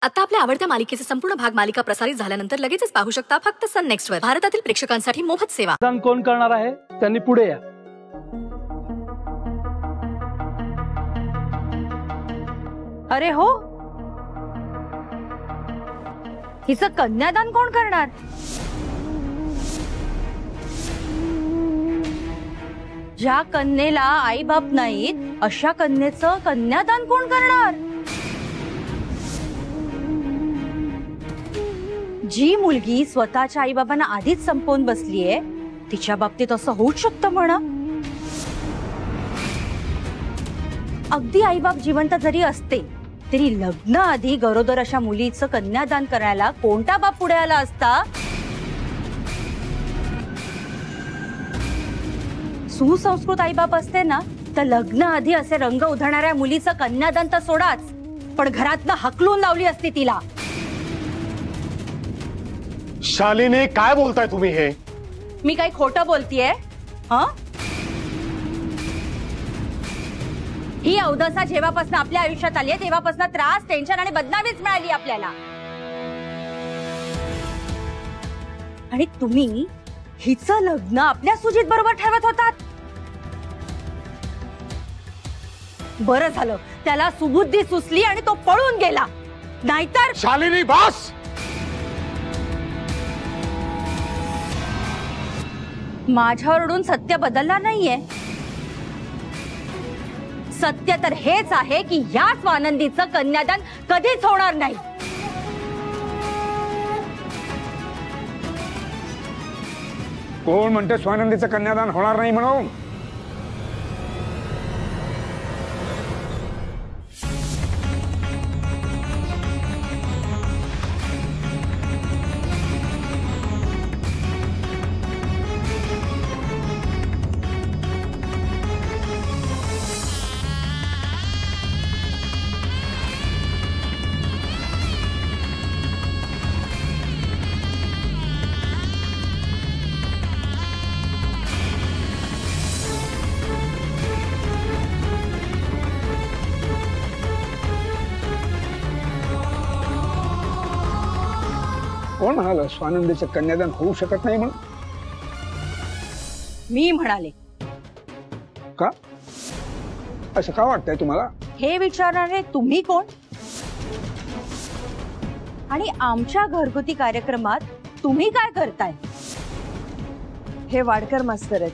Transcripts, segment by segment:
आता आपल्या आवडत्या मालिकेचे संपूर्ण भाग मालिका प्रसारित झाल्यानंतर लगेचच पाहू शकता फक्त सन नेक्स्ट वर। भारतातील प्रेक्षकांसाठी मोफत सेवा। कोण करणार आहे त्यांनी पुढे या। अरे हो, हिचं कन्यादान कोण करणार? ज्या कन्येला आई बाप नाहीत अशा कन्येचं कन्यादान कोण करणार? जी मुलगी स्वतःच्या आई बाबांना आधीच संपवून बसलीये तिच्या बाबतीत असं होऊच शकतं म्हणा। अगदी आई बाप जिवंत जरी असते तरी लग्न आधी गरोदर अशा मुलीचं कन्यादान करायला कोणता बाप पुढे आला असता? सुसंस्कृत आई बाप असते ना तर लग्न आधी असे रंग उधळणाऱ्या मुलीचं कन्यादान तर सोडाच, पण घरातनं हकलून लावली असती तिला। शालिनी, काय बोलताय तुम्ही? हे मी काही खोटं बोलतीये? ही अवदसा जेव्हापासून आपल्या आयुष्यात आली आहे तेव्हापासून त्रास, टेन्शन आणि बदनामीच मिळाली आपल्याला। आणि तुम्ही हिचं लग्न आपल्या सुजीत बरोबर ठरवत होतात। बरं झालं त्याला सुबुद्धी सुचली आणि तो पळून गेला, नाहीतर। शालिनी बस। माझ्यावरून सत्य बदलणार नाहीये। सत्य तर हेच आहे की या स्वानंदीचं कन्यादान कधीच होणार नाही। कोण म्हणते स्वानंदीचं कन्यादान होणार नाही म्हणून? कोण म्हणाल स्वानंदीचं कन्यादान होऊ शकत नाही म्हणून? मी म्हणाले। का? असं का वाटतंय तुम्हाला? हे विचारणारे तुम्ही कोण? आणि आमच्या घरगुती कार्यक्रमात तुम्ही काय करताय? हे वाडकर मास्तर आहेत,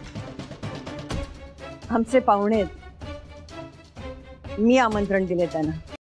आमचे पाहुणे आहेत। मी आमंत्रण दिले त्यांना।